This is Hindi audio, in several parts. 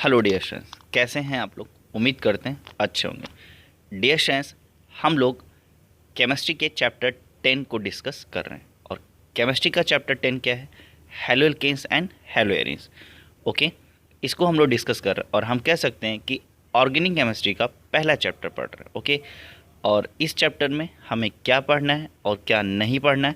हेलो डियर स्टूडेंट्स, कैसे हैं आप लोग। उम्मीद करते हैं अच्छे होंगे। डियर स्टूडेंट्स, हम लोग केमिस्ट्री के चैप्टर 10 को डिस्कस कर रहे हैं और केमिस्ट्री का चैप्टर 10 क्या है? Haloalkanes and haloarenes. Okay, इसको हम लोग डिस्कस कर रहे हैं और हम कह सकते हैं कि ऑर्गेनिक केमिस्ट्री का पहला चैप्टर पढ़ रहे हैं। ओके, और इस चैप्टर में हमें क्या पढ़ना है और क्या नहीं पढ़ना है,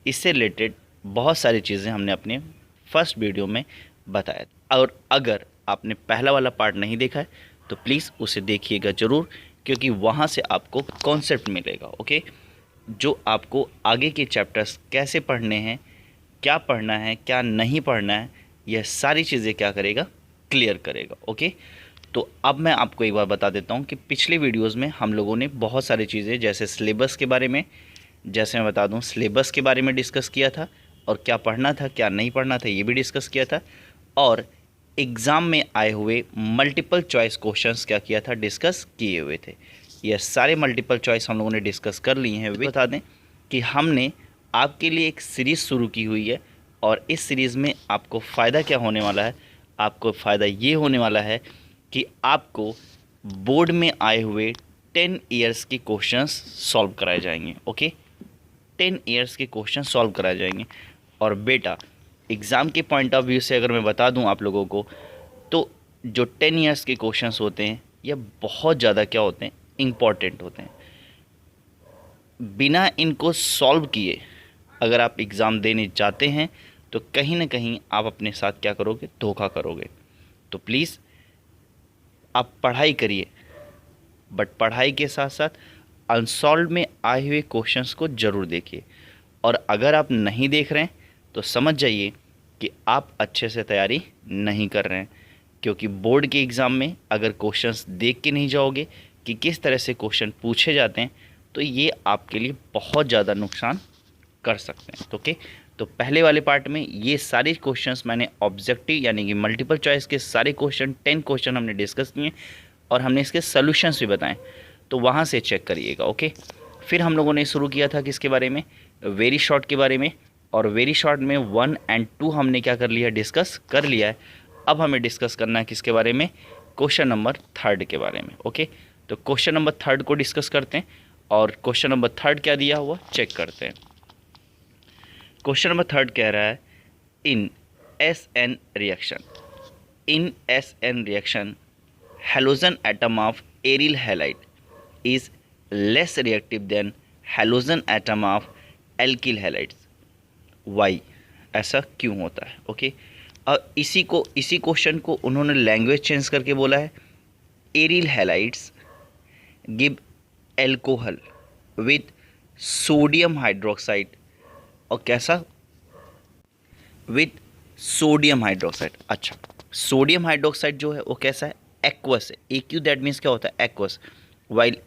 इससे रिलेटेड बहुत सारी चीज़ें हमने अपने फर्स्ट वीडियो में बताया। और अगर आपने पहला वाला पार्ट नहीं देखा है तो प्लीज़ उसे देखिएगा ज़रूर, क्योंकि वहाँ से आपको कॉन्सेप्ट मिलेगा। ओके, जो आपको आगे के चैप्टर्स कैसे पढ़ने हैं, क्या पढ़ना है क्या नहीं पढ़ना है, यह सारी चीज़ें क्या करेगा, क्लियर करेगा। ओके, तो अब मैं आपको एक बार बता देता हूँ कि पिछले वीडियोस में हम लोगों ने बहुत सारी चीज़ें जैसे सिलेबस के बारे में, जैसे मैं बता दूँ सिलेबस के बारे में डिस्कस किया था और क्या पढ़ना था क्या नहीं पढ़ना था ये भी डिस्कस किया था, और एग्ज़ाम में आए हुए मल्टीपल चॉइस क्वेश्चंस क्या किया था, डिस्कस किए हुए थे। ये सारे मल्टीपल चॉइस हम लोगों ने डिस्कस कर लिए हैं। वे बता दें कि हमने आपके लिए एक सीरीज़ शुरू की हुई है और इस सीरीज़ में आपको फ़ायदा क्या होने वाला है। आपको फ़ायदा ये होने वाला है कि आपको बोर्ड में आए हुए 10 ईयर्स के क्वेश्चंस सॉल्व कराए जाएंगे। ओके, 10 ईयर्स के क्वेश्चन सॉल्व कराए जाएंगे। और बेटा, एग्ज़ाम के पॉइंट ऑफ व्यू से अगर मैं बता दूं आप लोगों को, तो जो 10 ईयर्स के क्वेश्चंस होते हैं ये बहुत ज़्यादा क्या होते हैं, इम्पॉर्टेंट होते हैं। बिना इनको सॉल्व किए अगर आप एग्ज़ाम देने जाते हैं तो कहीं ना कहीं आप अपने साथ क्या करोगे, धोखा करोगे। तो प्लीज़ आप पढ़ाई करिए, बट पढ़ाई के साथ साथ अनसॉल्व में आए हुए क्वेश्चंस को ज़रूर देखिए। और अगर आप नहीं देख रहे हैं तो समझ जाइए कि आप अच्छे से तैयारी नहीं कर रहे हैं, क्योंकि बोर्ड के एग्ज़ाम में अगर क्वेश्चंस देख के नहीं जाओगे कि किस तरह से क्वेश्चन पूछे जाते हैं तो ये आपके लिए बहुत ज़्यादा नुकसान कर सकते हैं। तो ओके, तो पहले वाले पार्ट में ये सारे क्वेश्चंस मैंने ऑब्जेक्टिव यानी कि मल्टीपल चॉइस के सारे क्वेश्चन 10 क्वेश्चन हमने डिस्कस किए और हमने इसके सॉल्यूशंस भी बताएं, तो वहाँ से चेक करिएगा। ओके, फिर हम लोगों ने शुरू किया था किसके बारे में, वेरी शॉर्ट के बारे में, और वेरी शॉर्ट में 1 और 2 हमने क्या कर लिया, डिस्कस कर लिया है। अब हमें डिस्कस करना है किसके बारे में, क्वेश्चन नंबर 3 के बारे में। ओके, तो क्वेश्चन नंबर 3 को डिस्कस करते हैं और क्वेश्चन नंबर 3 क्या दिया हुआ चेक करते हैं। क्वेश्चन नंबर 3 कह रहा है, in S N reaction, in S N reaction halogen atom of aryl halide is less reactive than halogen atom of alkyl halides. Why? ऐसा क्यों होता है? ओके, अब इसी क्वेश्चन को उन्होंने लैंग्वेज चेंज करके बोला है, aryl halides give alcohol with sodium hydroxide, और कैसा, विथ सोडियम हाइड्रोक्साइड। अच्छा, सोडियम हाइड्रोक्साइड जो है वो कैसा है, एक्वस है। एक्यू दैट मीन्स क्या होता है, aqueous. While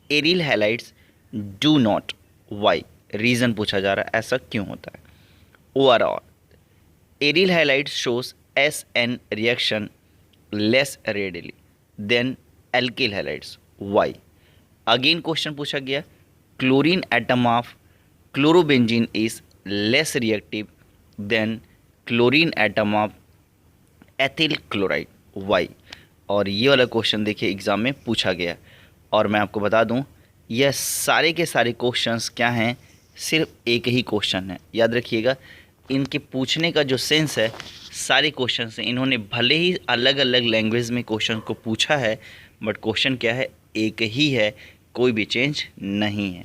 aryl halides do not. Why, reason पूछा जा रहा है ऐसा क्यों होता है। Overall aryl halides shows S N reaction less readily than alkyl halides. Why, again question पूछा गया, chlorine atom of chlorobenzene is less reactive than chlorine atom of ethyl chloride. Why, और ये वाला क्वेश्चन देखिए एग्ज़ाम में पूछा गया। और मैं आपको बता दूं यह सारे के सारे क्वेश्चंस क्या हैं, सिर्फ एक ही क्वेश्चन है। याद रखिएगा, इनके पूछने का जो सेंस है, सारे क्वेश्चन हैं, इन्होंने भले ही अलग अलग लैंग्वेज में क्वेश्चन को पूछा है बट क्वेश्चन क्या है, एक ही है, कोई भी चेंज नहीं है।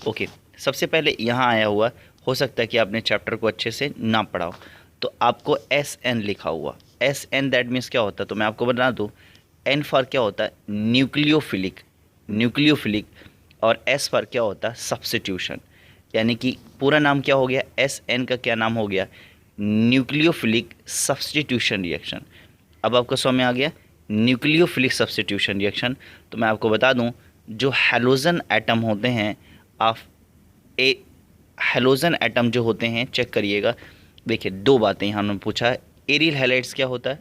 ओके, सबसे पहले यहाँ आया हुआ, हो सकता है कि आपने चैप्टर को अच्छे से ना पढ़ा हो, तो आपको एस एन लिखा हुआ, एस एन दैट मीन्स क्या होता है, तो मैं आपको बता दूँ, एन फॉर क्या होता है, न्यूक्लियोफिलिक, न्यूक्लियोफिलिक, और एस फॉर क्या होता है, सब्स्टिट्यूशन। यानी कि पूरा नाम क्या हो गया, एस एन का क्या नाम हो गया, न्यूक्लियोफिलिक सब्स्टिट्यूशन रिएक्शन। अब आपको समझ में आ गया न्यूक्लियोफिलिक सब्स्टिट्यूशन रिएक्शन। तो मैं आपको बता दूं, जो हैलोजन एटम होते हैं ऑफ ए, हैलोजन एटम जो होते हैं, चेक करिएगा। देखिए, दो बातें यहाँ हमने पूछा है, एरिल हैलाइड्स क्या होता है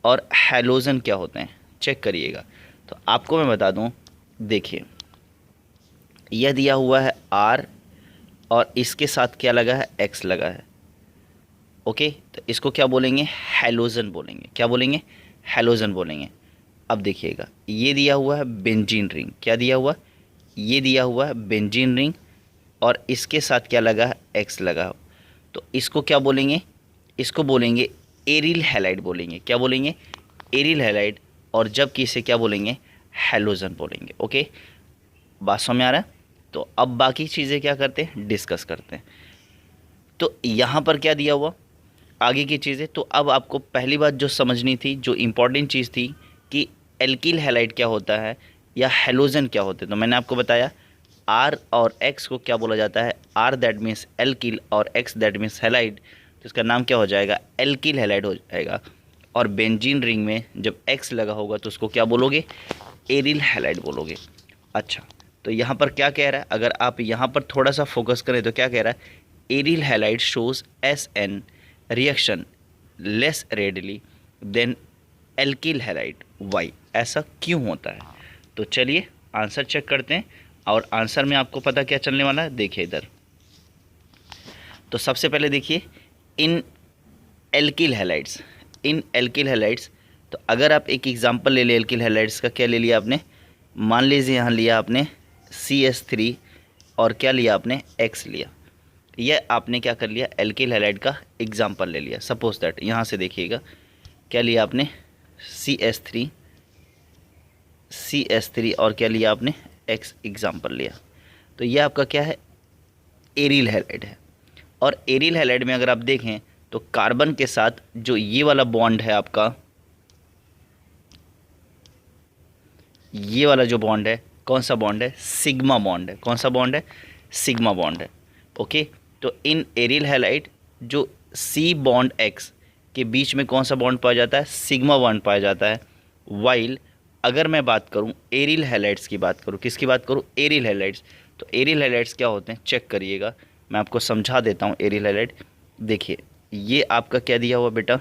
और हैलोजन क्या होते हैं, चेक करिएगा। तो आपको मैं बता दूं, देखिए यह दिया हुआ है आर और इसके साथ क्या लगा है, एक्स लगा है। ओके, तो इसको क्या बोलेंगे, हैलोजन बोलेंगे। क्या बोलेंगे, हैलोजन बोलेंगे। अब देखिएगा ये दिया हुआ है बेंजीन रिंग, क्या दिया हुआ, ये दिया हुआ है बेंजीन रिंग और इसके साथ क्या लगा है, एक्स लगा हो, तो इसको क्या बोलेंगे, इसको बोलेंगे एरिल हैलाइड बोलेंगे। क्या बोलेंगे, एरिल हैलाइड। और जबकि इसे क्या बोलेंगे, हैलोजन बोलेंगे। ओके, बात समझ में आ रहा है। तो अब बाकी चीज़ें क्या करते हैं, डिस्कस करते हैं। तो यहाँ पर क्या दिया हुआ, आगे की चीज़ें। तो अब आपको पहली बात जो समझनी थी, जो इम्पोर्टेंट चीज़ थी कि एल्किल हैलाइड क्या होता है या हैलोजन क्या होते हैं। तो मैंने आपको बताया आर और एक्स को क्या बोला जाता है, आर दैट मीन्स एल्किल और एक्स दैट मीन्स हैलाइड, तो इसका नाम क्या हो जाएगा, एल्किल हैलाइड हो जाएगा। और बेंजीन रिंग में जब एक्स लगा होगा तो उसको क्या बोलोगे, एरिल हैलाइड बोलोगे। अच्छा, तो यहाँ पर क्या कह रहा है, अगर आप यहाँ पर थोड़ा सा फोकस करें तो क्या कह रहा है, aryl halide shows S N reaction less readily than alkyl halide. Why, ऐसा क्यों होता है। तो चलिए आंसर चेक करते हैं और आंसर में आपको पता क्या चलने वाला है, देखिए इधर। तो सबसे पहले देखिए इन एल्किल हैलाइड्स, इन एल्किल हैलाइड्स, तो अगर आप एक एग्जांपल ले लें एल्किल हैलाइड्स का, क्या ले लिया आपने, मान लीजिए यहाँ लिया आपने CH3 और क्या लिया आपने, X लिया। यह आपने क्या कर लिया, एल्किल हैलाइड का एग्जांपल ले लिया। सपोज दैट यहाँ से देखिएगा क्या लिया आपने, CH3 और क्या लिया आपने, X एग्जांपल लिया। तो यह आपका क्या है, एरिल हैलाइड है। और एरिल हैलाइड में अगर आप देखें तो कार्बन के साथ जो ये वाला बॉन्ड है आपका, ये वाला जो बॉन्ड है, कौन सा बॉन्ड है, सिग्मा बॉन्ड है। कौन सा बॉन्ड है, सिग्मा बॉन्ड है। ओके, तो इन एरिल हैलाइड जो C बॉन्ड X के बीच में कौन सा बॉन्ड पाया जाता है, सिग्मा बॉन्ड पाया जाता है। वाइल अगर मैं बात करूं एरिल हैलाइड्स की बात करूं, किसकी बात करूं, एरिल हैलाइड्स, तो एरिल हैलाइड्स क्या होते हैं चेक करिएगा, मैं आपको समझा देता हूं एरिल हैलाइड। देखिए ये आपका क्या दिया हुआ बेटा,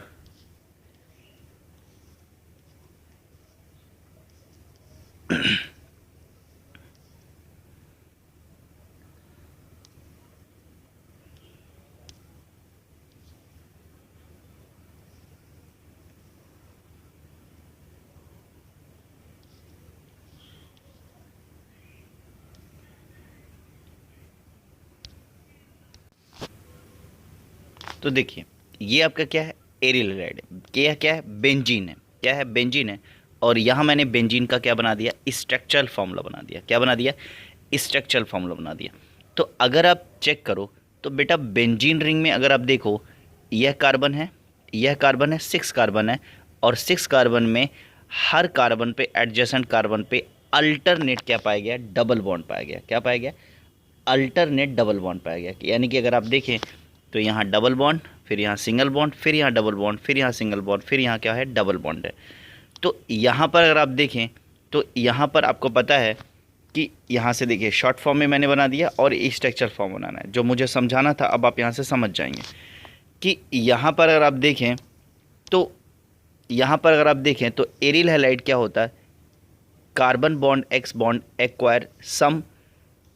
तो देखिए ये आपका क्या है, एरिल हैलाइड है। क्या है, बेंजीन है। क्या है, बेंजीन है। और यहाँ मैंने बेंजीन का क्या बना दिया, स्ट्रक्चरल फार्मूला बना दिया। क्या बना दिया, स्ट्रक्चरल फार्मूला बना दिया। तो अगर आप चेक करो तो बेटा बेंजीन रिंग में अगर आप देखो, यह कार्बन है, यह कार्बन है, 6 कार्बन है। और 6 कार्बन में हर कार्बन पे, एडजेसेंट कार्बन पे अल्टरनेट क्या पाया गया, डबल बॉन्ड पाया गया। क्या पाया गया, अल्टरनेट डबल बॉन्ड पाया गया। यानी कि अगर आप देखें तो यहाँ डबल बॉन्ड, फिर यहाँ सिंगल बॉन्ड, फिर यहाँ डबल बॉन्ड, फिर यहाँ सिंगल बॉन्ड, फिर यहाँ क्या है, डबल बॉन्ड है। तो यहाँ पर अगर आप देखें तो यहाँ पर आपको पता है कि यहाँ से देखिए शॉर्ट फॉर्म में मैंने बना दिया और स्ट्रक्चर फॉर्म बनाना है, जो मुझे समझाना था। अब आप यहाँ से समझ जाएंगे कि यहाँ पर अगर आप देखें तो, यहाँ पर अगर आप देखें तो एरिल हैलाइड क्या होता है, carbon bond X bond acquire some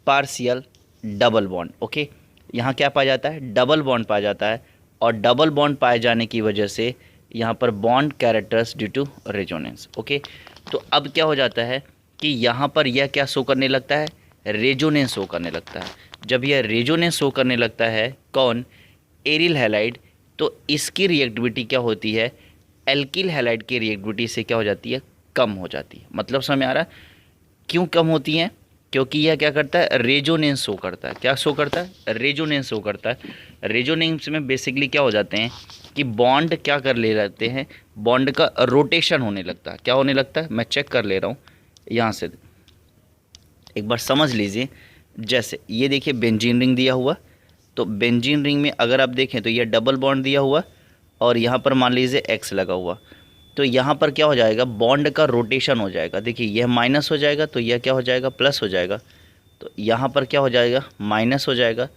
partial double bond. Okay, यहाँ क्या पाया जाता है, डबल बॉन्ड पाया जाता है। और डबल बॉन्ड पाए जाने की वजह से यहाँ पर bond characters due to resonance. Okay, तो अब क्या हो जाता है कि यहाँ पर यह क्या शो करने लगता है, रेजोनेंस शो करने लगता है। जब यह रेजोनेंस शो करने लगता है, कौन, एरिल हैलाइड, तो इसकी रिएक्टिविटी क्या होती है, एल्किल हैलाइड की रिएक्टिविटी से क्या हो जाती है, कम हो जाती है। मतलब समझ में आ रहा है क्यों कम होती हैं, क्योंकि यह क्या करता है, रेजोनेंस शो करता है। क्या शो करता है, रेजोनेंस शो करता है। रेजोनेंस में बेसिकली क्या हो जाते हैं कि बॉन्ड क्या कर ले जाते हैं, बॉन्ड का रोटेशन होने लगता है। क्या होने लगता है, मैं चेक कर ले रहा हूँ यहाँ से, एक बार समझ लीजिए। जैसे ये देखिए बेंजीन रिंग दिया हुआ, तो बेंजीन रिंग में अगर आप देखें तो ये डबल बॉन्ड दिया हुआ और यहाँ पर मान लीजिए X लगा हुआ। तो यहाँ पर क्या हो जाएगा, बॉन्ड का रोटेशन हो जाएगा। देखिए यह माइनस हो जाएगा तो यह क्या हो जाएगा, प्लस हो जाएगा। तो यहाँ पर क्या हो जाएगा, माइनस हो जाएगा,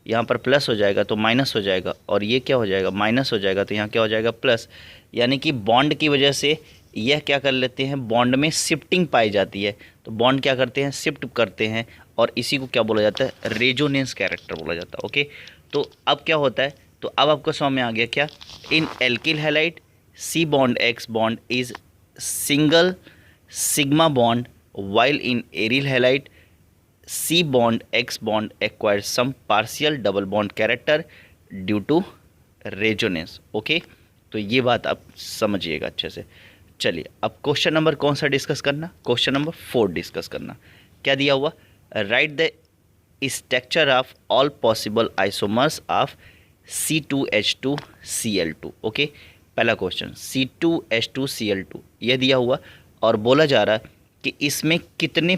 यहाँ पर प्लस हो जाएगा तो माइनस हो जाएगा, और ये क्या हो जाएगा, माइनस हो जाएगा तो यहाँ क्या हो जाएगा, प्लस। यानी कि बॉन्ड की वजह से यह क्या कर लेते हैं, बॉन्ड में शिफ्टिंग पाई जाती है। तो बॉन्ड क्या करते हैं, शिफ्ट करते हैं, और इसी को क्या बोला जाता है, रेजोनेंस कैरेक्टर बोला जाता है। ओके, तो अब क्या होता है, तो अब आपको समझ में आ गया क्या, in alkyl halide C bond X bond is single sigma bond while in aryl halide C bond X bond acquires some partial double bond character due to resonance। Okay, तो ये बात आप समझिएगा अच्छे से। चलिए अब क्वेश्चन नंबर कौन सा डिस्कस करना, क्वेश्चन नंबर 4 डिस्कस करना। क्या दिया हुआ, right the structure of all possible isomers of C2H2Cl2। Okay, पहला क्वेश्चन C2H2Cl2 यह दिया हुआ और बोला जा रहा है कि इसमें कितने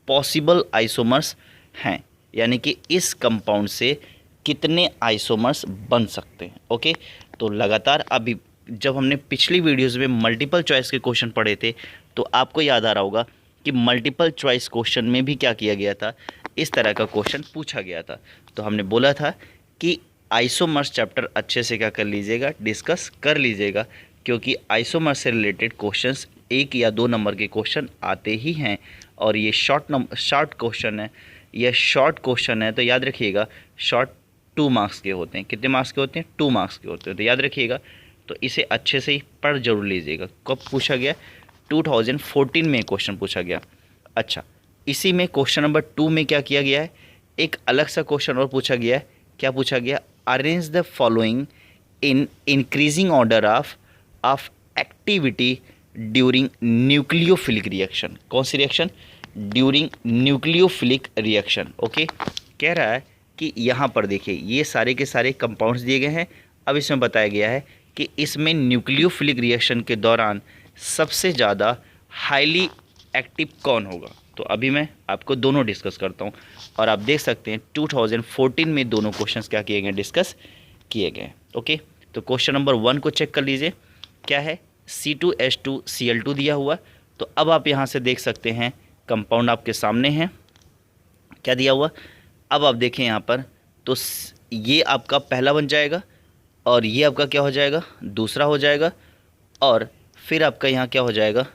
पॉसिबल आइसोमर्स हैं, यानी कि इस कंपाउंड से कितने आइसोमर्स बन सकते हैं। ओके, तो लगातार अभी जब हमने पिछली वीडियोस में मल्टीपल चॉइस के क्वेश्चन पढ़े थे तो आपको याद आ रहा होगा कि मल्टीपल चॉइस क्वेश्चन में भी क्या किया गया था, इस तरह का क्वेश्चन पूछा गया था। तो हमने बोला था कि आइसोमर्स चैप्टर अच्छे से क्या कर लीजिएगा, डिस्कस कर लीजिएगा, क्योंकि आइसोमर्स से रिलेटेड क्वेश्चंस 1 या 2 नंबर के क्वेश्चन आते ही हैं और ये शॉर्ट क्वेश्चन है, यह शॉर्ट क्वेश्चन है। तो याद रखिएगा शॉर्ट 2 मार्क्स के होते हैं। कितने मार्क्स के होते हैं, 2 मार्क्स के होते हैं। तो याद रखिएगा, तो इसे अच्छे से ही पढ़ जरूर लीजिएगा। कब पूछा गया, 2014 में क्वेश्चन पूछा गया। अच्छा, इसी में क्वेश्चन नंबर 2 में क्या किया गया है, एक अलग सा क्वेश्चन और पूछा गया है। क्या पूछा गया, arrange the following in increasing order of activity during nucleophilic reaction. कौन सी reaction, during nucleophilic reaction. Okay, कह रहा है कि यहाँ पर देखिए ये सारे के सारे कंपाउंड्स दिए गए हैं। अब इसमें बताया गया है कि इसमें न्यूक्लियोफिलिक रिएक्शन के दौरान सबसे ज़्यादा हाईली एक्टिव कौन होगा। तो अभी मैं आपको दोनों डिस्कस करता हूँ और आप देख सकते हैं 2014 में दोनों क्वेश्चंस क्या किए गए, डिस्कस किए गए। ओके, तो क्वेश्चन नंबर 1 को चेक कर लीजिए, क्या है, C2H2Cl2 दिया हुआ। तो अब आप यहाँ से देख सकते हैं कंपाउंड आपके सामने है, क्या दिया हुआ। अब आप देखें यहाँ पर, तो ये आपका पहला बन जाएगा और ये आपका क्या हो जाएगा, दूसरा हो जाएगा, और फिर आपका यहाँ क्या हो जाएगा,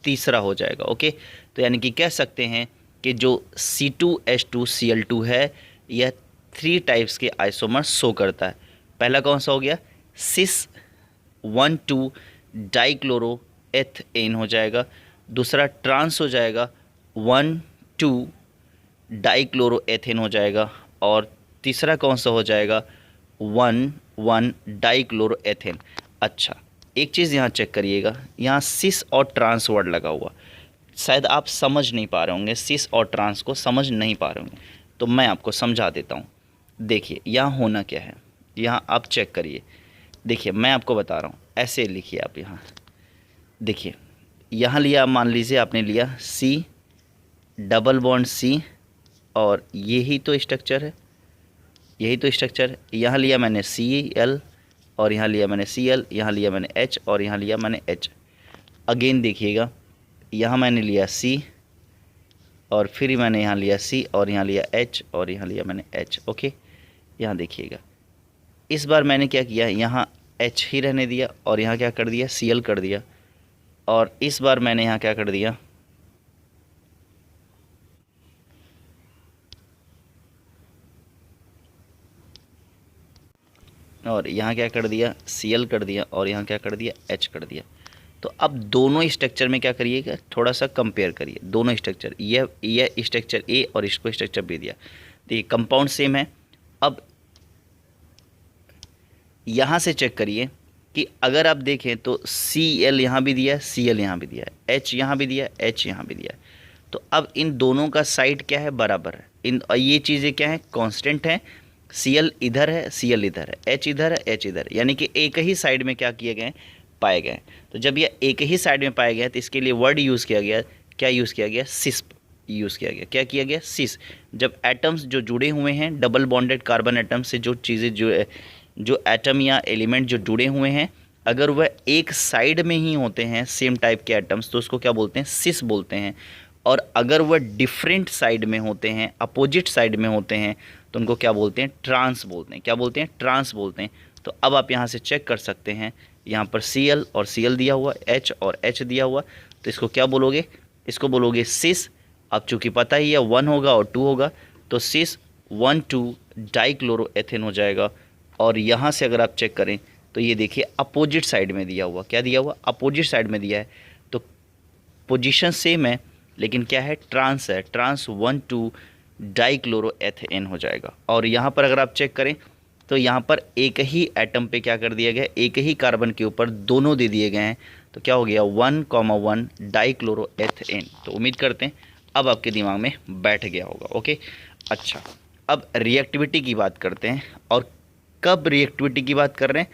तीसरा हो जाएगा। ओके, तो यानी कि कह सकते हैं कि जो C2H2Cl2 है यह 3 टाइप्स के आइसोमर शो करता है। पहला कौन सा हो गया, सिस 1,2 डाइक्लोरोएथेन हो जाएगा। दूसरा ट्रांस हो जाएगा 1,2 डाइक्लोरोएथेन हो जाएगा। और तीसरा कौन सा हो जाएगा, 1,1 डाइक्लोरोएथेन। अच्छा, एक चीज़ यहाँ चेक करिएगा, यहाँ सिस और ट्रांस वर्ड लगा हुआ, शायद आप समझ नहीं पा रहे होंगे, सिस और ट्रांस को समझ नहीं पा रहे होंगे, तो मैं आपको समझा देता हूँ। देखिए यहाँ होना क्या है, यहाँ आप चेक करिए। देखिए मैं आपको बता रहा हूँ, ऐसे लिखिए आप। यहाँ देखिए, यहाँ लिया, मान लीजिए आपने लिया C डबल बॉन्ड C, और यही तो स्ट्रक्चर है, यही तो स्ट्रक्चर है। यहाँ लिया मैंने Cl और यहाँ लिया मैंने Cl, यहाँ लिया मैंने H और यहाँ लिया मैंने H। अगेन देखिएगा, यहाँ मैंने लिया C और फिर मैंने यहाँ लिया C और यहाँ लिया H और यहाँ लिया मैंने H। ओके, यहाँ देखिएगा, इस बार मैंने क्या किया, यहाँ H ही रहने दिया और यहाँ क्या कर दिया, Cl कर दिया। और इस बार मैंने यहाँ क्या कर दिया, और यहाँ क्या कर दिया, Cl कर दिया, और यहाँ क्या कर दिया, H कर दिया। तो अब दोनों स्ट्रक्चर में क्या करिएगा, थोड़ा सा कंपेयर करिए दोनों स्ट्रक्चर, यह स्ट्रक्चर A और इसको स्ट्रक्चर B दिया, देखिए कंपाउंड सेम है। अब यहाँ से चेक करिए कि अगर आप देखें तो Cl यहाँ भी दिया है, Cl यहाँ भी दिया है, H यहाँ भी दिया है, H यहाँ भी दिया है। तो अब इन दोनों का साइड क्या है, बराबर है। इन ये चीज़ें क्या है, कांस्टेंट हैं। Cl इधर है, Cl इधर है, H इधर है, H इधर है, यानी कि एक ही साइड में क्या किए गए, पाए गए। तो जब ये एक ही साइड में पाए गए तो इसके लिए वर्ड यूज़ किया गया, क्या यूज़ किया गया, सिस यूज़ किया गया। क्या किया गया, सिस। जब एटम्स जो जुड़े हुए हैं डबल बॉन्डेड कार्बन एटम से, जो चीज़ें जो एटम या एलिमेंट जो जुड़े हुए हैं, अगर वह एक साइड में ही होते हैं सेम टाइप के एटम्स, तो उसको क्या बोलते हैं, सिस बोलते हैं। और अगर वह डिफरेंट साइड में होते हैं, अपोजिट साइड में होते हैं, तो उनको क्या बोलते हैं, ट्रांस बोलते हैं। क्या बोलते हैं, ट्रांस बोलते हैं। तो अब आप यहाँ से चेक कर सकते हैं, यहाँ पर Cl और Cl दिया हुआ, H और H दिया हुआ, तो इसको क्या बोलोगे, इसको बोलोगे सिस। अब चूँकि पता ही है 1 होगा और 2 होगा, तो सिस 1,2 डाइक्लोरोएथेन हो जाएगा। और यहाँ से अगर आप चेक करें तो ये देखिए अपोजिट साइड में दिया हुआ, क्या दिया हुआ, अपोजिट साइड में दिया है, तो पोजीशन सेम है लेकिन क्या है, ट्रांस है, ट्रांस 1,2 डाइक्लोरोएथेन हो जाएगा। और यहाँ पर अगर आप चेक करें तो यहाँ पर एक ही एटम पे क्या कर दिया गया, एक ही कार्बन के ऊपर दोनों दे दिए गए हैं, तो क्या हो गया 1,1 डाइक्लोरोएथेन। तो उम्मीद करते हैं अब आपके दिमाग में बैठ गया होगा। ओके, अच्छा अब रिएक्टिविटी की बात करते हैं। और कब रिएक्टिविटी की बात कर रहे हैं,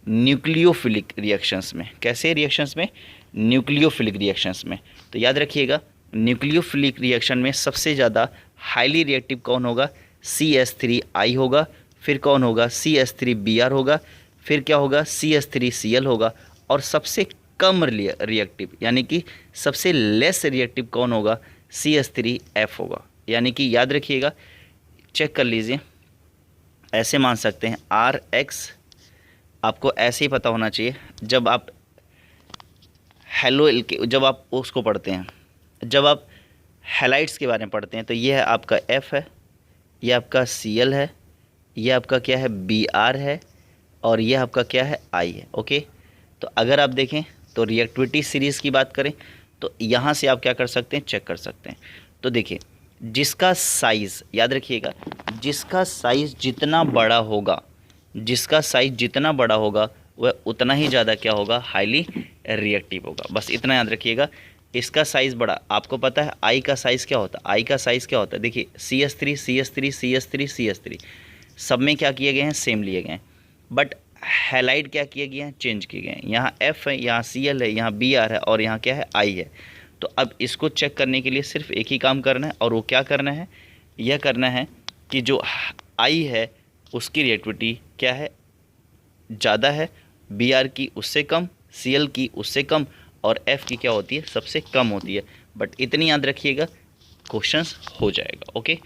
न्यूक्लियोफिलिक रिएक्शंस में। कैसे रिएक्शंस में, न्यूक्लियोफिलिक रिएक्शंस में। तो याद रखिएगा न्यूक्लियोफिलिक रिएक्शन में सबसे ज़्यादा हाईली रिएक्टिव कौन होगा, CH3I होगा, फिर कौन होगा, CH3Br होगा, फिर क्या होगा, CH3Cl होगा, और सबसे कम रिएक्टिव यानी कि सबसे लेस रिएक्टिव कौन होगा, CH3F होगा। यानी कि याद रखिएगा, चेक कर लीजिए, ऐसे मान सकते हैं RX, आपको ऐसे ही पता होना चाहिए जब आप जब आप उसको पढ़ते हैं, जब आप हैलाइड्स के बारे में पढ़ते हैं, तो ये है आपका F है, ये आपका Cl है, ये आपका क्या है Br है, और ये आपका क्या है I है। ओके, तो अगर आप देखें तो रिएक्टिविटी सीरीज़ की बात करें तो यहाँ से आप क्या कर सकते हैं, चेक कर सकते हैं। तो देखिए जिसका साइज़, याद रखिएगा, जिसका साइज़ जितना बड़ा होगा, जिसका साइज़ जितना बड़ा होगा वह उतना ही ज़्यादा क्या होगा, हाईली रिएक्टिव होगा। बस इतना याद रखिएगा, इसका साइज़ बड़ा, आपको पता है आई का साइज़ क्या होता है, आई का साइज़ क्या होता है, देखिए CH3 CH3 CH3 CH3 सब में क्या किए गए हैं, सेम लिए गए हैं, बट हैलाइड क्या किए गए हैं, चेंज किए गए हैं। यहाँ F है, यहाँ Cl है, यहाँ Br है, और यहाँ क्या है, I है। तो अब इसको चेक करने के लिए सिर्फ एक ही काम करना है, और वो क्या करना है, यह करना है कि जो I है उसकी रिएक्टिविटी क्या है, ज़्यादा है, Br की उससे कम, Cl की उससे कम, और F की क्या होती है, सबसे कम होती है। बट इतनी याद रखिएगा, क्वेश्चंस हो जाएगा। ओके,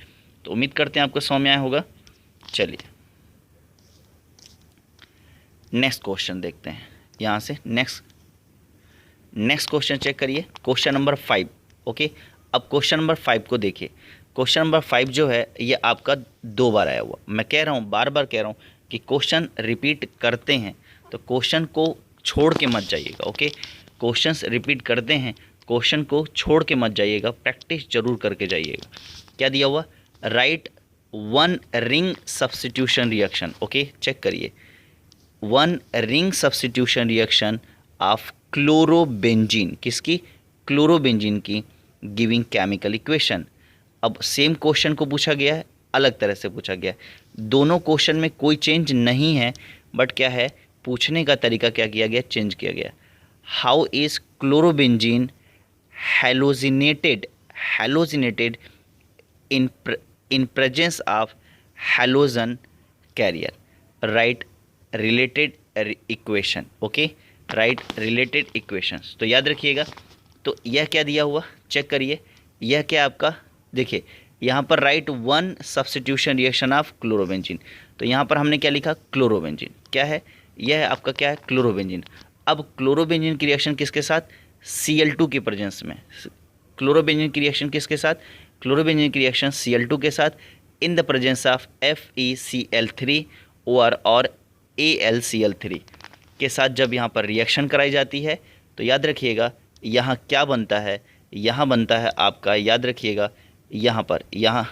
तो उम्मीद करते हैं आपको समझ में आया होगा। चलिए नेक्स्ट क्वेश्चन देखते हैं, यहाँ से नेक्स्ट क्वेश्चन चेक करिए, क्वेश्चन नंबर 5। ओके, अब क्वेश्चन नंबर 5 को देखिए। क्वेश्चन नंबर 5 जो है ये आपका 2 बार आया हुआ। मैं कह रहा हूँ, बार बार कह रहा हूँ कि क्वेश्चन रिपीट करते हैं तो क्वेश्चन को छोड़ के मत जाइएगा। ओके, क्वेश्चंस रिपीट करते हैं, क्वेश्चन को छोड़ के मत जाइएगा, प्रैक्टिस जरूर करके जाइएगा। क्या दिया हुआ, write 1 ring substitution reaction. Okay, check करिए, 1 ring substitution reaction of chlorobenzene, किसकी, क्लोरोबेंजीन की, गिविंग केमिकल इक्वेशन। अब सेम क्वेश्चन को पूछा गया है, अलग तरह से पूछा गया है। दोनों क्वेश्चन में कोई चेंज नहीं है, बट क्या है, पूछने का तरीका क्या किया गया, चेंज किया गया। How is chlorobenzene halogenated in presence of halogen carrier, write related equation। Okay, right related equations. तो याद रखिएगा, तो यह क्या दिया हुआ, चेक करिए, यह क्या आपका, देखिए यहाँ पर right 1 substitution reaction of chlorobenzene. तो यहाँ पर हमने क्या लिखा, क्लोरोबेंजीन, क्या है, यह है आपका क्या है, क्लोरोबेंजीन। अब क्लोरोबेंजीन की रिएक्शन किसके साथ, Cl2 की प्रेजेंस में। क्लोरोबेंजीन की रिएक्शन किसके साथ, क्लोरोबेंजीन की रिएक्शन Cl2 के साथ in the presence of FeCl3 और AlCl3 के साथ जब यहाँ पर रिएक्शन कराई जाती है तो याद रखिएगा यहाँ क्या बनता है, यहाँ बनता है आपका, याद रखिएगा यहाँ पर, यहाँ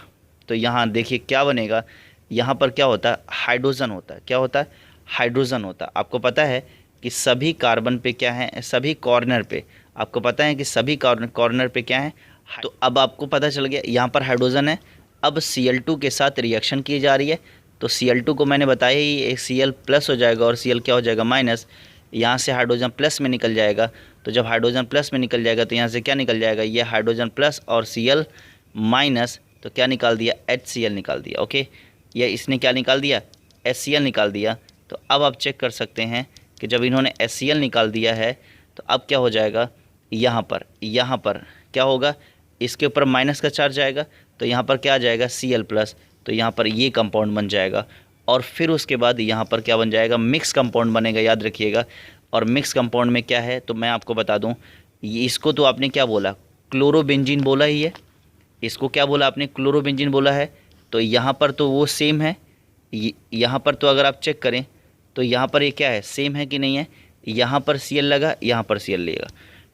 तो यहाँ देखिए क्या बनेगा, यहाँ पर क्या होता है, हाइड्रोजन होता है। क्या होता है, हाइड्रोजन होता है। आपको पता है कि सभी कार्बन पे क्या है, सभी कॉर्नर पे आपको पता है कि सभी कॉर्नर पे क्या है। तो अब आपको पता चल गया यहाँ पर हाइड्रोजन है। अब Cl2 के साथ रिएक्शन की जा रही है, तो Cl2 को मैंने बताया ही, एक Cl प्लस हो जाएगा और Cl क्या हो जाएगा, माइनस। यहाँ से हाइड्रोजन प्लस में निकल जाएगा, तो जब हाइड्रोजन प्लस में निकल जाएगा तो यहाँ से क्या निकल जाएगा, ये हाइड्रोजन प्लस और Cl माइनस, तो क्या निकाल दिया, HCl निकाल दिया। ओके, ये इसने क्या निकाल दिया, HCl निकाल दिया। तो अब आप चेक कर सकते हैं कि जब इन्होंने HCl निकाल दिया है तो अब क्या हो जाएगा, यहाँ पर क्या होगा, इसके ऊपर माइनस का चार्ज आएगा, तो यहाँ पर क्या आ जाएगा, Cl प्लस, तो यहाँ पर ये कंपाउंड बन जाएगा। और फिर उसके बाद यहाँ पर क्या बन जाएगा, मिक्स कंपाउंड बनेगा, याद रखिएगा। और मिक्स कंपाउंड में क्या है, तो मैं आपको बता दूँ, इसको तो आपने क्या बोला, क्लोरोबेंजीन बोला ही है। इसको क्या बोला आपने, क्लोरोबेंजीन बोला है। तो यहाँ पर तो वो सेम है, यहाँ पर तो अगर आप चेक करें तो यहाँ पर ये क्या है, सेम है कि नहीं है, यहाँ पर Cl लगा, यहाँ पर Cl लेगा,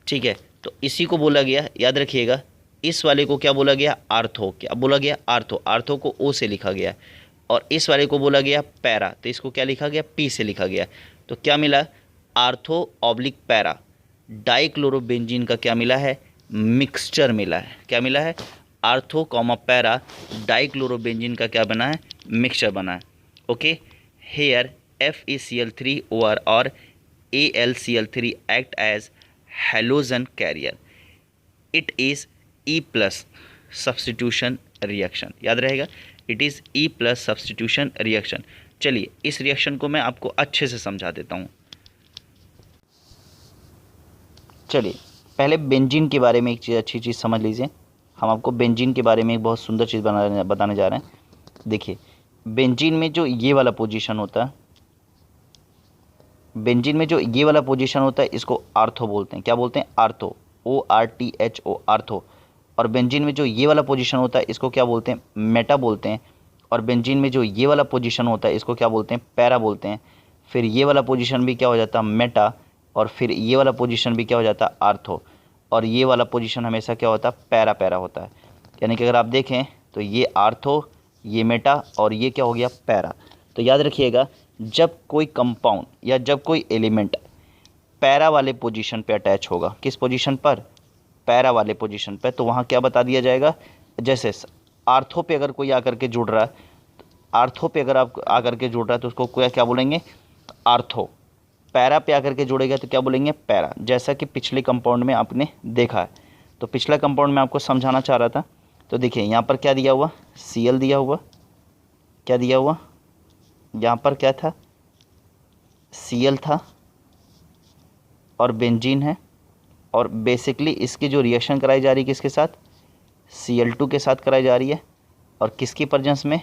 ठीक है। तो इसी को बोला गया, याद रखिएगा, इस वाले को क्या बोला गया, आर्थो। क्या बोला गया, आर्थो। आर्थो को O से लिखा गया, और इस वाले को बोला गया पैरा, तो इसको क्या लिखा गया, P से लिखा गया। तो क्या मिला, आर्थो ऑब्लिक पैरा डाइक्लोरोबेंजीन का क्या मिला है, मिक्सचर मिला है। क्या मिला है, आर्थो कॉमा पैरा डाइक्लोरोबेंजीन का क्या बना है, मिक्सचर बना है। ओके, हेयर FeCl3OR और AlCl3 act as halogen carrier, it is E+ substitution reaction. याद रहेगा, it is E+ substitution reaction. चलिए इस रिएक्शन को मैं आपको अच्छे से समझा देता हूँ। चलिए पहले बेंजीन के बारे में एक चीज़, अच्छी चीज़ समझ लीजिए। हम आपको बेंजीन के बारे में एक बहुत सुंदर चीज़ बताने जा रहे हैं। देखिए बेंजीन में जो ये वाला पोजीशन होता है, बेंजीन में जो ये वाला पोजीशन होता है, इसको आर्थो बोलते हैं। क्या बोलते हैं, आर्थो, ORTHO, आर्थो। और बेंजीन में जो ये वाला पोजीशन होता है, इसको क्या बोलते हैं, मेटा बोलते हैं। और बेंजीन में जो ये वाला पोजीशन होता है, इसको क्या बोलते हैं, पैरा बोलते हैं। फिर ये वाला पोजीशन भी क्या हो जाता है, मेटा, और फिर ये वाला पोजीशन भी क्या हो जाता है, आर्थो। और ये वाला पोजीशन हमेशा क्या होता है, पैरा पैरा होता है। यानी कि अगर आप देखें तो ये आर्थो, ये मेटा, और ये क्या हो गया, पैरा। तो याद रखिएगा, जब कोई कंपाउंड या जब कोई एलिमेंट पैरा वाले पोजीशन पे अटैच होगा, किस पोजीशन पर, पैरा वाले पोजीशन पे, तो वहाँ क्या बता दिया जाएगा, जैसे आर्थो पे अगर कोई आकर के जुड़ रहा है, आर्थो पे अगर आप आकर के जुड़ रहा है तो उसको क्या बोलेंगे, आर्थो। पैरा पे आकर के जुड़ेगा तो क्या बोलेंगे, पैरा। जैसा कि पिछले कंपाउंड में आपने देखा है। तो पिछला कंपाउंड में आपको समझाना चाह रहा था। तो देखिए यहाँ पर क्या दिया हुआ, Cl दिया हुआ, क्या दिया हुआ, यहाँ पर क्या था, Cl था, और बेंजीन है। और बेसिकली इसकी जो रिएक्शन कराई जा रही है किसके साथ, Cl2 के साथ कराई जा रही है। और किसकी प्रेजेंस में,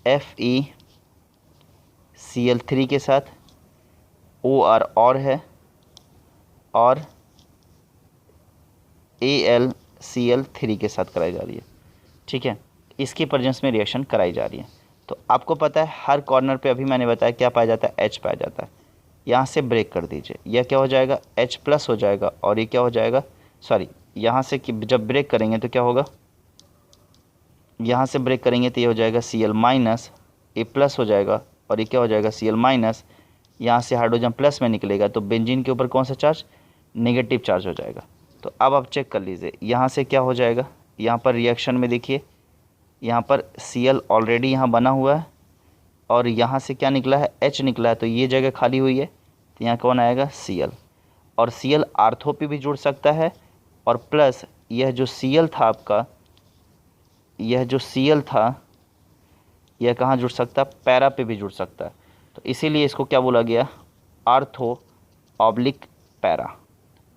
FeCl3 के साथ, OR और है, और AlCl3 के साथ कराई जा रही है, ठीक है। इसकी प्रेजेंस में रिएक्शन कराई जा रही है। तो आपको पता है हर कॉर्नर पे अभी मैंने बताया क्या पाया जाता है, H पाया जाता है। यहाँ से ब्रेक कर दीजिए, यह क्या हो जाएगा, H+ हो जाएगा, और ये क्या हो जाएगा, सॉरी, यहाँ से कि जब ब्रेक करेंगे तो क्या होगा, यहाँ से ब्रेक करेंगे तो ये हो जाएगा Cl-, A+ हो जाएगा, और ये क्या हो जाएगा, Cl-। यहाँ से हाइड्रोजन प्लस में निकलेगा तो बेंजीन के ऊपर कौन सा चार्ज, नेगेटिव चार्ज हो जाएगा। तो अब आप चेक कर लीजिए, यहाँ से क्या हो जाएगा, यहाँ पर रिएक्शन में देखिए, यहाँ पर Cl ऑलरेडी यहाँ बना हुआ है, और यहाँ से क्या निकला है, H निकला है, तो ये जगह खाली हुई है, तो यहाँ कौन आएगा, Cl। और Cl आर्थो पे भी जुड़ सकता है, और प्लस यह जो Cl था आपका, यह जो Cl था, यह कहाँ जुड़ सकता है, पैरा पे भी जुड़ सकता है। तो इसीलिए इसको क्या बोला गया, ortho oblique para,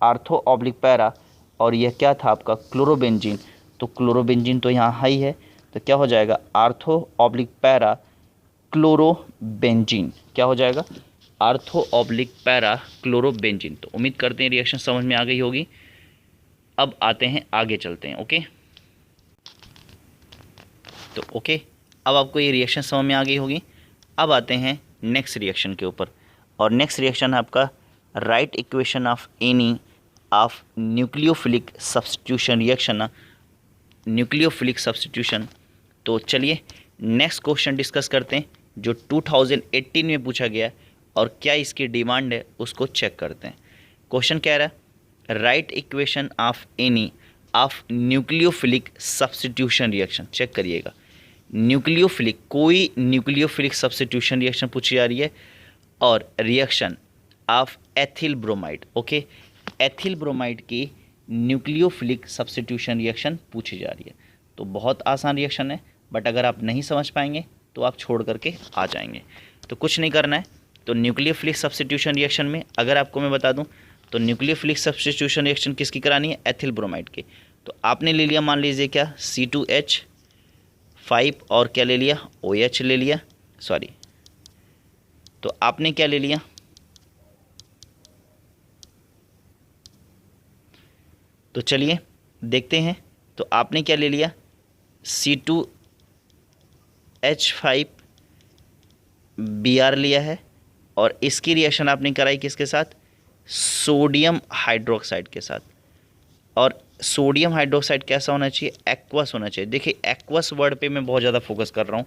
ortho oblique para. और यह क्या था आपका, क्लोरोबेंजीन। तो क्लोरोबेंजीन तो यहाँ हाई है, तो क्या हो जाएगा, आर्थो ऑब्लिक पैरा क्लोरोबेंजीन। क्या हो जाएगा, आर्थो ऑब्लिक पैरा क्लोरोबेंजीन। तो उम्मीद करते हैं रिएक्शन समझ में आ गई होगी। अब आते हैं, आगे चलते हैं। ओके, तो ओके, अब आपको ये रिएक्शन समझ में आ गई होगी। अब आते हैं नेक्स्ट रिएक्शन के ऊपर, और नेक्स्ट रिएक्शन है आपका right equation of any of nucleophilic substitution reaction, nucleophilic substitution. तो चलिए नेक्स्ट क्वेश्चन डिस्कस करते हैं, जो 2018 में पूछा गया, और क्या इसकी डिमांड है उसको चेक करते हैं। क्वेश्चन कह रहा है write equation of any of nucleophilic substitution reaction. Check करिएगा, न्यूक्लियोफिलिक, कोई न्यूक्लियोफिलिक सब्स्टिट्यूशन रिएक्शन पूछी जा रही है, और reaction of ethyl bromide. Okay, ethyl bromide की न्यूक्लियोफिलिक सब्स्टिट्यूशन रिएक्शन पूछी जा रही है। तो बहुत आसान रिएक्शन है, बट अगर आप नहीं समझ पाएंगे तो आप छोड़ करके आ जाएंगे। तो कुछ नहीं करना है। तो न्यूक्लियोफिलिक सब्स्टिट्यूशन रिएक्शन में अगर आपको मैं बता दूं, तो न्यूक्लियोफिलिक सब्स्टिट्यूशन रिएक्शन किसकी करानी है, एथिल ब्रोमाइड की। तो आपने ले लिया, मान लीजिए क्या, C2H5, और क्या ले लिया, OH ले लिया, सॉरी, तो आपने क्या ले लिया, तो चलिए देखते हैं। तो आपने क्या ले लिया, C2H5 Br लिया है और इसकी रिएक्शन आपने कराई किसके साथ, सोडियम हाइड्रोक्साइड के साथ। और सोडियम हाइड्रोक्साइड कैसा होना चाहिए, एक्वस होना चाहिए। देखिए एक्वस वर्ड पे मैं बहुत ज़्यादा फोकस कर रहा हूँ,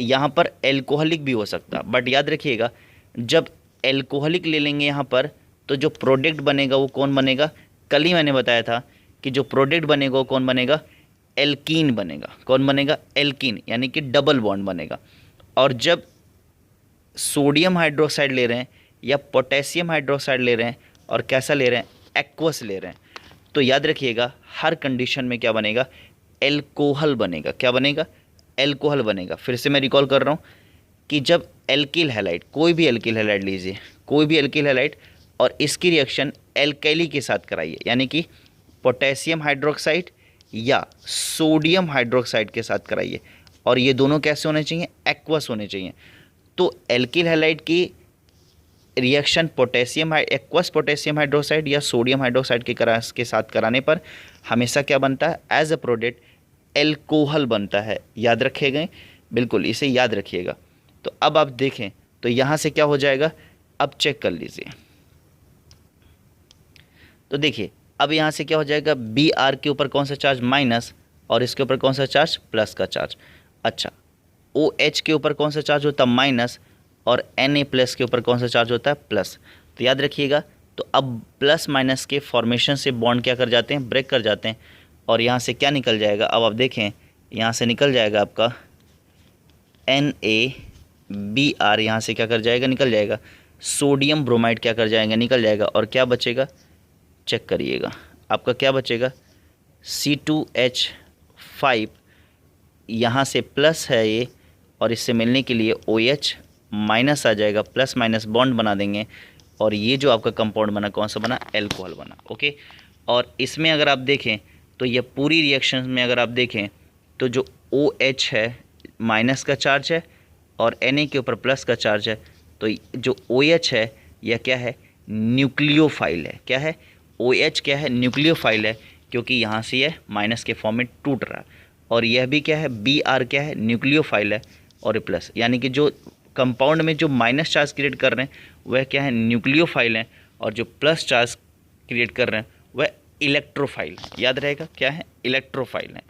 यहाँ पर एल्कोहलिक भी हो सकता है, बट याद रखिएगा जब एल्कोहलिक ले लेंगे यहाँ पर तो जो प्रोडक्ट बनेगा वो कौन बनेगा, कल ही मैंने बताया था कि जो प्रोडक्ट बनेगा वो कौन बनेगा, एल्कीन बनेगा। कौन बनेगा, एल्कीन, यानी कि डबल बॉन्ड बनेगा। और जब सोडियम हाइड्रोक्साइड ले रहे हैं या पोटेशियम हाइड्रोक्साइड ले रहे हैं और कैसा ले रहे हैं, एक्वस ले रहे हैं, तो याद रखिएगा हर कंडीशन में क्या बनेगा, एल्कोहल बनेगा। क्या बनेगा, एल्कोहल बनेगा। फिर से मैं रिकॉल कर रहा हूँ कि जब एल्किल हैलाइड, कोई भी एल्किल हैलाइड लीजिए, कोई भी एल्किल हैलाइड, और इसकी रिएक्शन एल्कैली के साथ कराइए, यानी कि पोटेशियम हाइड्रोक्साइड या सोडियम हाइड्रोक्साइड के साथ कराइए, और ये दोनों कैसे होने चाहिए, एक्वस होने चाहिए। तो एल्किल हैलाइड की reaction potassium aqueous potassium hydroxide या सोडियम हाइड्रोक्साइड के साथ कराने पर हमेशा क्या बनता है, एज अ प्रोडक्ट एल्कोहल बनता है। याद रखिएगा, बिल्कुल इसे याद रखिएगा। तो अब आप देखें तो यहाँ से क्या हो जाएगा, अब चेक कर लीजिए। तो देखिए अब यहाँ से क्या हो जाएगा, बी आर के ऊपर कौन सा चार्ज, माइनस, और इसके ऊपर कौन सा चार्ज, प्लस का चार्ज। अच्छा, ओ एच के ऊपर कौन सा चार्ज होता है, माइनस, और एन ए प्लस के ऊपर कौन सा चार्ज होता है, प्लस। तो याद रखिएगा, तो अब प्लस माइनस के फॉर्मेशन से बॉन्ड क्या कर जाते हैं, ब्रेक कर जाते हैं, और यहाँ से क्या निकल जाएगा, अब आप देखें यहाँ से निकल जाएगा आपका एन ए बी आर, यहाँ से क्या कर जाएगा, निकल जाएगा। सोडियम ब्रोमाइड क्या कर जाएगा, निकल जाएगा, और क्या बचेगा, चेक करिएगा, आपका क्या बचेगा, C2H5, यहाँ से प्लस है ये, और इससे मिलने के लिए OH माइनस आ जाएगा, प्लस माइनस बॉन्ड बना देंगे, और ये जो आपका कंपाउंड बना कौन सा बना, एल्कोहल बना। ओके, और इसमें अगर आप देखें तो ये पूरी रिएक्शन में अगर आप देखें तो जो OH है माइनस का चार्ज है और Na के ऊपर प्लस का चार्ज है, तो जो OH है यह क्या है, न्यूक्लियोफाइल है। क्या है, OH क्या है, न्यूक्लियोफाइल है, क्योंकि यहाँ से यह माइनस के फॉर्म में टूट रहा है। और यह भी क्या है, Br क्या है, न्यूक्लियोफाइल है, और प्लस, यानी कि जो कंपाउंड में जो माइनस चार्ज क्रिएट कर रहे हैं वह क्या है, न्यूक्लियोफाइल है, और जो प्लस चार्ज क्रिएट कर रहे हैं वह इलेक्ट्रोफाइल है। याद रहेगा क्या है, इलेक्ट्रोफाइल है।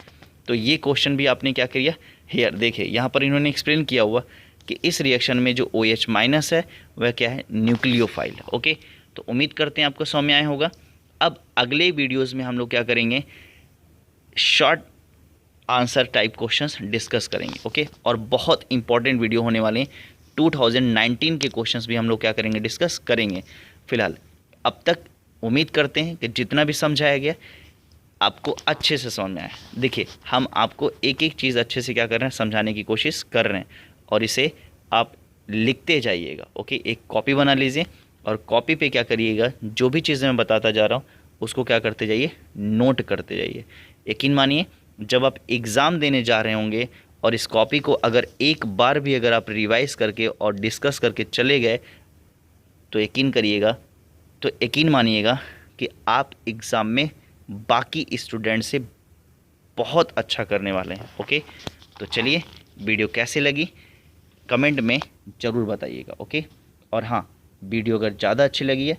तो ये क्वेश्चन भी आपने क्या किया, हेयर देखिए यहाँ पर इन्होंने एक्सप्लेन किया हुआ कि इस रिएक्शन में जो OH माइनस है वह क्या है, न्यूक्लियोफाइल है। ओके, तो उम्मीद करते हैं आपको समझ में आया होगा। अब अगले वीडियोज़ में हम लोग क्या करेंगे, short answer type questions discuss करेंगे। ओके, और बहुत इंपॉर्टेंट वीडियो होने वाले हैं, 2019 के क्वेश्चंस भी हम लोग क्या करेंगे, डिस्कस करेंगे। फिलहाल अब तक उम्मीद करते हैं कि जितना भी समझाया गया आपको अच्छे से समझ में आया। देखिए हम आपको एक एक चीज़ अच्छे से क्या कर रहे हैं, समझाने की कोशिश कर रहे हैं, और इसे आप लिखते जाइएगा। ओके, एक कॉपी बना लीजिए, और कॉपी पे क्या करिएगा, जो भी चीज़ें मैं बताता जा रहा हूँ उसको क्या करते जाइए, नोट करते जाइए। यकीन मानिए जब आप एग्ज़ाम देने जा रहे होंगे और इस कॉपी को अगर एक बार भी अगर आप रिवाइज़ करके और डिस्कस करके चले गए तो यकीन मानिएगा कि आप एग्ज़ाम में बाकी स्टूडेंट से बहुत अच्छा करने वाले हैं। ओके, तो चलिए वीडियो कैसे लगी कमेंट में ज़रूर बताइएगा। ओके, और हाँ, वीडियो अगर ज़्यादा अच्छी लगी है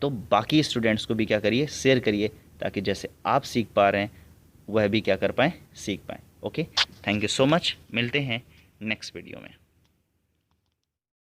तो बाकी स्टूडेंट्स को भी क्या करिए, शेयर करिए, ताकि जैसे आप सीख पा रहे हैं वह भी क्या कर पाएँ, सीख पाएँ। Okay, thank you so much, मिलते हैं नेक्स्ट वीडियो में।